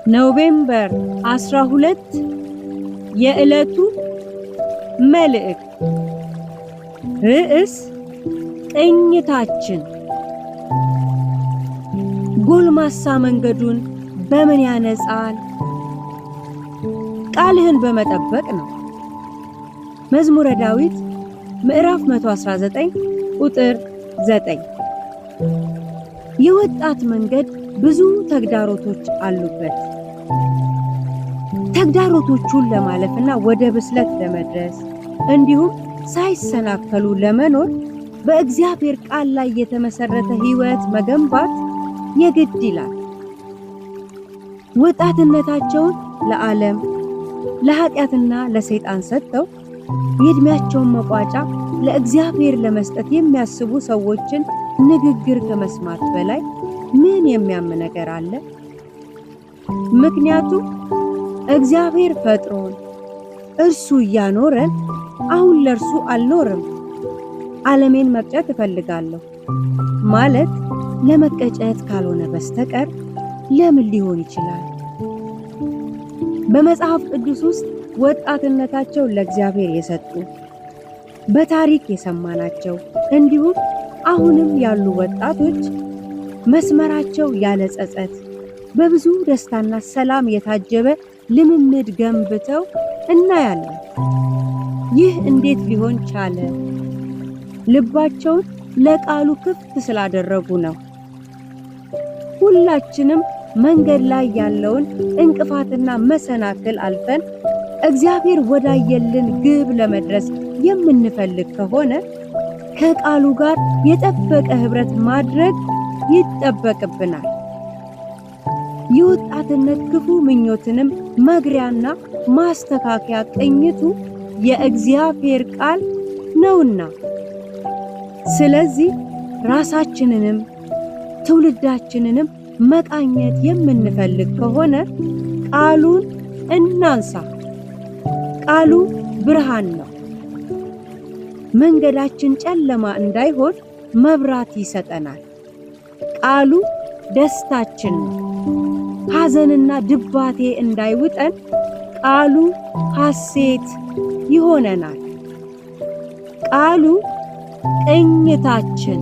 ኖቬምበር 12 የዕለቱ መልእክት ርዕስ ቅኝታችን። ጎልማሳ መንገዱን በምን ያነጻል? ቃልህን በመጠበቅ ነው። መዝሙረ ዳዊት ምዕራፍ 119 ቁጥር 9። የወጣት መንገድ ብዙ ተግዳሮቶች አሉበት። ተግዳሮቶቹን ለማለፍና ወደ ብስለት ለመድረስ እንዲሁም ሳይሰናከሉ ለመኖር በእግዚአብሔር ቃል ላይ የተመሰረተ ሕይወት መገንባት የግድ ይላል። ወጣትነታቸውን ለዓለም፣ ለኃጢአትና ለሰይጣን ሰጥተው የዕድሜያቸውን መቋጫ ለእግዚአብሔር ለመስጠት የሚያስቡ ሰዎችን ንግግር ከመስማት በላይ ምን የሚያም ነገር አለ? ምክንያቱም እግዚአብሔር ፈጥሮን እርሱ እያኖረን አሁን ለእርሱ አልኖርም፣ ዓለሜን መቅጨት እፈልጋለሁ ማለት ለመቀጨት ካልሆነ በስተቀር ለምን ሊሆን ይችላል? በመጽሐፍ ቅዱስ ውስጥ ወጣትነታቸው ለእግዚአብሔር የሰጡ በታሪክ የሰማናቸው እንዲሁም አሁንም ያሉ ወጣቶች መስመራቸው ያለ ጸጸት በብዙ ደስታና ሰላም የታጀበ ልምምድ ገንብተው እናያለን። ይህ እንዴት ሊሆን ቻለ? ልባቸውን ለቃሉ ክፍት ስላደረጉ ነው። ሁላችንም መንገድ ላይ ያለውን እንቅፋትና መሰናክል አልፈን እግዚአብሔር ወዳየልን ግብ ለመድረስ የምንፈልግ ከሆነ ከቃሉ ጋር የጠበቀ ኅብረት ማድረግ ይጠበቅብናል። የወጣትነት ክፉ ምኞትንም መግሪያና ማስተካከያ ቅኝቱ የእግዚአብሔር ቃል ነውና፣ ስለዚህ ራሳችንንም ትውልዳችንንም መቃኘት የምንፈልግ ከሆነ ቃሉን እናንሳ። ቃሉ ብርሃን ነው። መንገዳችን ጨለማ እንዳይሆን መብራት ይሰጠናል። ቃሉ ደስታችን ነው። ሐዘንና ድባቴ እንዳይውጠን ቃሉ ሐሴት ይሆነናል። ቃሉ ቅኝታችን